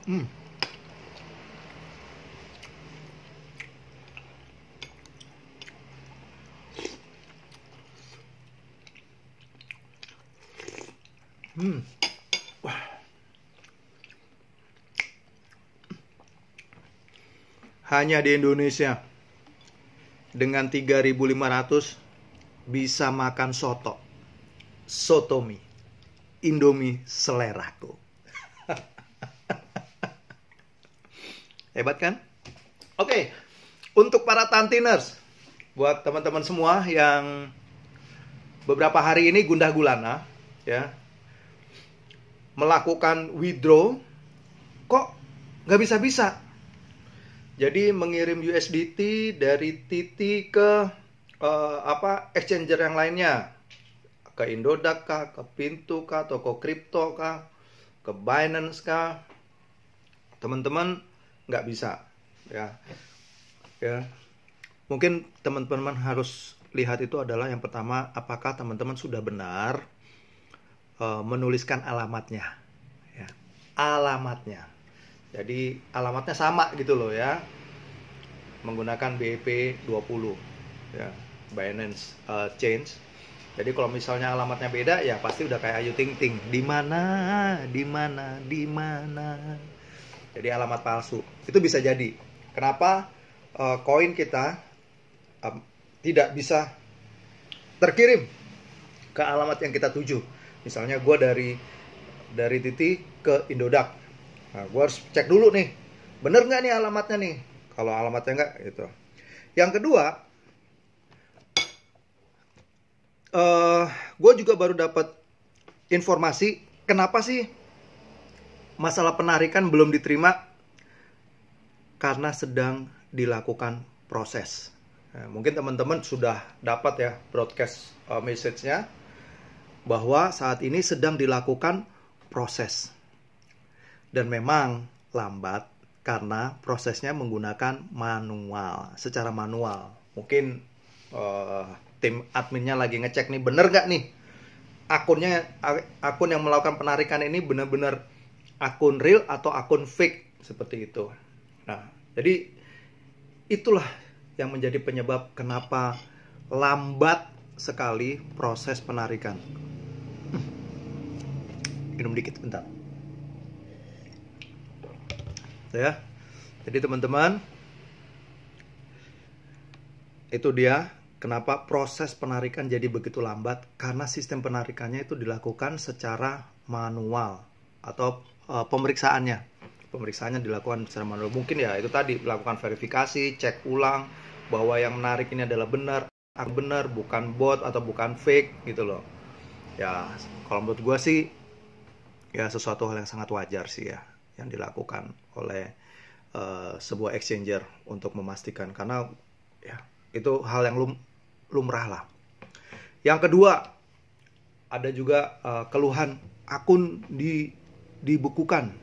Hmm. Hmm. Wah. Hanya di Indonesia dengan 3.500 bisa makan soto. Sotomi. Indomie seleraku. Hebat kan? Oke. Untuk para tantiners, buat teman-teman semua yang beberapa hari ini gundah gulana, ya, melakukan withdraw, kok nggak bisa-bisa. Jadi mengirim USDT dari TT ke exchanger yang lainnya, ke Indodax kah, ke Pintu kah, toko kripto kah, ke Binance kah, teman-teman nggak bisa, ya. Mungkin teman-teman harus lihat itu adalah yang pertama, apakah teman-teman sudah benar menuliskan alamatnya, ya. Alamatnya. Jadi alamatnya sama gitu loh ya. Menggunakan BEP 20 ya, Binance Change. Jadi kalau misalnya alamatnya beda ya pasti udah kayak Ayu Ting Ting. Di mana? Di mana? Di mana? Jadi alamat palsu. Itu bisa jadi. Kenapa koin kita tidak bisa terkirim ke alamat yang kita tuju? Misalnya gue dari Titi ke Indodax. Nah, gue harus cek dulu nih, bener nggak nih alamatnya nih. Kalau alamatnya nggak, gitu. Yang kedua, gue juga baru dapat informasi kenapa sih masalah penarikan belum diterima, karena sedang dilakukan proses. Nah, mungkin teman-teman sudah dapat ya broadcast message-nya bahwa saat ini sedang dilakukan proses. Dan memang lambat karena prosesnya menggunakan manual, secara manual. Mungkin tim adminnya lagi ngecek nih, bener nggak nih akun yang melakukan penarikan ini benar-benar akun real atau akun fake, seperti itu. Nah, jadi itulah yang menjadi penyebab kenapa lambat sekali proses penarikan. Minum dikit bentar. Ya. Jadi teman-teman, itu dia kenapa proses penarikan jadi begitu lambat, karena sistem penarikannya itu dilakukan secara manual atau pemeriksaannya dilakukan secara manual. Mungkin ya itu tadi, lakukan verifikasi, cek ulang bahwa yang menarik ini adalah benar, bukan bot atau bukan fake gitu loh. Ya, kalau menurut gue sih ya sesuatu hal yang sangat wajar sih ya yang dilakukan oleh sebuah exchanger untuk memastikan, karena ya itu hal yang lumrah lah. Yang kedua, ada juga keluhan akun dibekukan.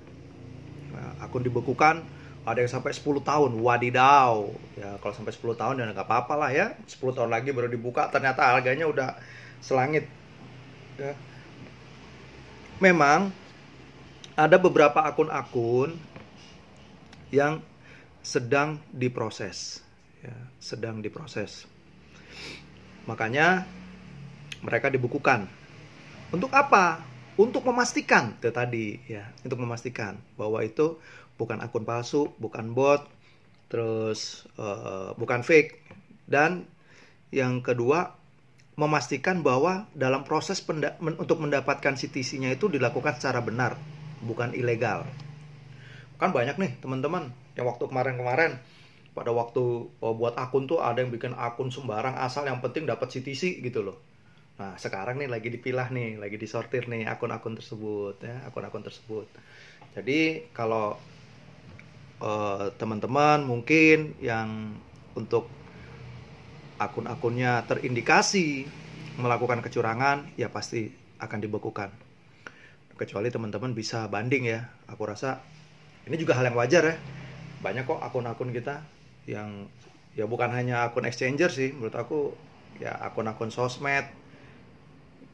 Nah, akun dibekukan ada yang sampai 10 tahun. Wadidaw. Ya kalau sampai 10 tahun ya nggak apa-apa lah ya. 10 tahun lagi baru dibuka, ternyata harganya udah selangit. Ya. Memang ada beberapa akun-akun yang sedang diproses, ya, sedang diproses. Makanya mereka dibukukan. Untuk apa? Untuk memastikan itu tadi ya, untuk memastikan bahwa itu bukan akun palsu, bukan bot, terus bukan fake. Dan yang kedua, memastikan bahwa dalam proses untuk mendapatkan CTC-nya itu dilakukan secara benar, bukan ilegal. Kan banyak nih teman-teman yang waktu kemarin-kemarin pada waktu buat akun tuh ada yang bikin akun sembarang asal yang penting dapat CTC gitu loh. Nah sekarang nih lagi dipilah nih, lagi disortir nih akun-akun tersebut ya, akun-akun tersebut. Jadi kalau teman-teman mungkin yang untuk akun-akunnya terindikasi melakukan kecurangan, ya pasti akan dibekukan. Kecuali teman-teman bisa banding ya. Aku rasa ini juga hal yang wajar ya. Banyak kok akun-akun kita yang ya bukan hanya akun exchanger sih, menurut aku ya akun-akun sosmed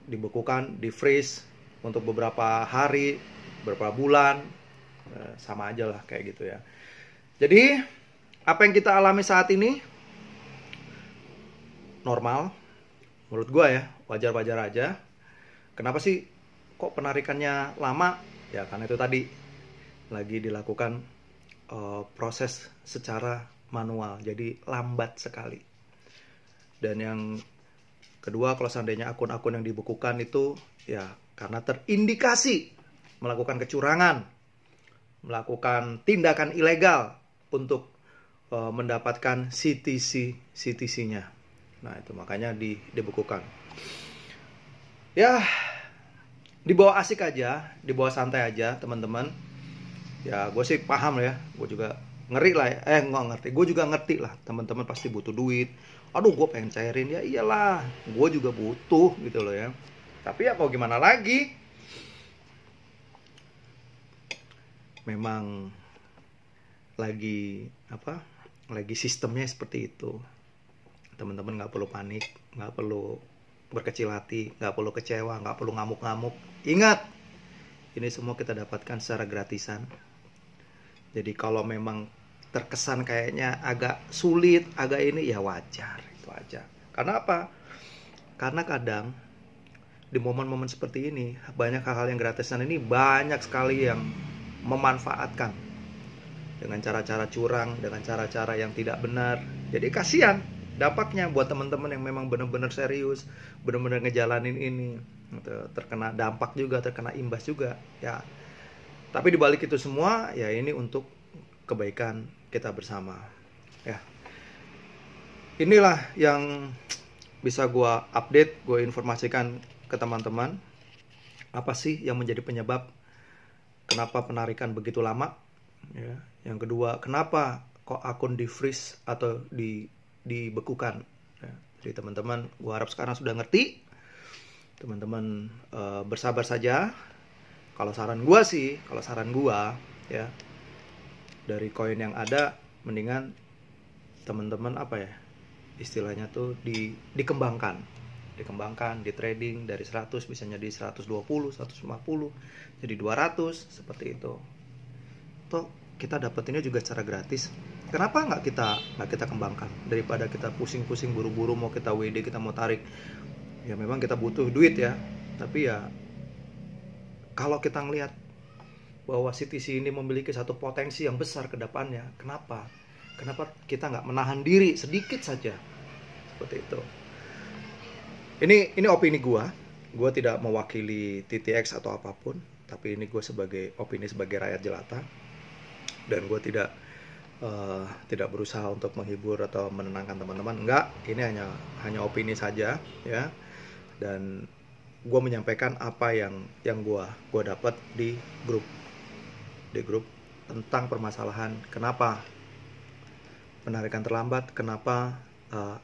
dibekukan, di freeze untuk beberapa hari, beberapa bulan, sama aja lah kayak gitu ya. Jadi apa yang kita alami saat ini normal, menurut gue ya, wajar-wajar aja. Kenapa sih kok penarikannya lama? Ya karena itu tadi lagi dilakukan proses secara manual, jadi lambat sekali. Dan yang kedua, kalau seandainya akun-akun yang dibukukan itu ya karena terindikasi melakukan kecurangan, melakukan tindakan ilegal untuk mendapatkan CTC-nya. Nah itu makanya dibukukan. Ya dibawa asik aja, dibawa santai aja teman-teman. Ya gue sih paham ya, gue juga ngeri lah ya. Nggak ngerti, gue juga ngerti lah teman-teman pasti butuh duit. Aduh gue pengen cairin, ya iyalah gue juga butuh gitu loh ya. Tapi ya mau gimana lagi, memang lagi sistemnya seperti itu. Teman-teman nggak perlu panik, nggak perlu berkecil hati, nggak perlu kecewa, nggak perlu ngamuk-ngamuk. Ingat, ini semua kita dapatkan secara gratisan. Jadi kalau memang terkesan kayaknya agak sulit, agak ini, ya wajar, itu aja. Karena apa? Karena kadang di momen-momen seperti ini, banyak hal-hal yang gratisan ini banyak sekali yang memanfaatkan dengan cara-cara curang, dengan cara-cara yang tidak benar. Jadi kasihan dampaknya buat teman-teman yang memang benar-benar serius, benar-benar ngejalanin ini, terkena dampak juga, terkena imbas juga ya. Tapi dibalik itu semua ya ini untuk kebaikan kita bersama ya. Inilah yang bisa gue update, gue informasikan ke teman-teman. Apa sih yang menjadi penyebab kenapa penarikan begitu lama ya. Yang kedua, kenapa kok akun di freeze atau dibekukan ya. Jadi teman-teman, gue harap sekarang sudah ngerti. Teman-teman bersabar saja. Kalau saran gue ya, dari koin yang ada mendingan teman-teman istilahnya tuh dikembangkan, di trading dari 100 bisa jadi 120, 150, jadi 200 seperti itu. Toh kita dapetinnya juga secara gratis. Kenapa nggak kita kembangkan daripada kita pusing-pusing buru-buru mau kita WD, kita mau tarik. Ya memang kita butuh duit ya, tapi ya kalau kita ngelihat bahwa CTC ini memiliki satu potensi yang besar ke depannya, kenapa kita nggak menahan diri sedikit saja seperti itu. Ini opini gue tidak mewakili TTX atau apapun, tapi ini gue sebagai opini sebagai rakyat jelata, dan gue tidak berusaha untuk menghibur atau menenangkan teman-teman, enggak. Ini hanya opini saja ya, dan gue menyampaikan apa yang gue dapat di grup tentang permasalahan kenapa penarikan terlambat, kenapa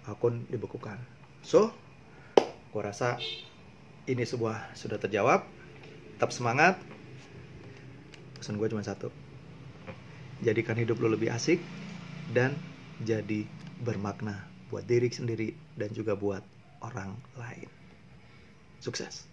akun dibekukan. So, gue rasa ini sudah terjawab. Tetap semangat. Pesan gue cuma satu: jadikan hidup lo lebih asik dan jadi bermakna buat diri sendiri dan juga buat orang lain. Sukses.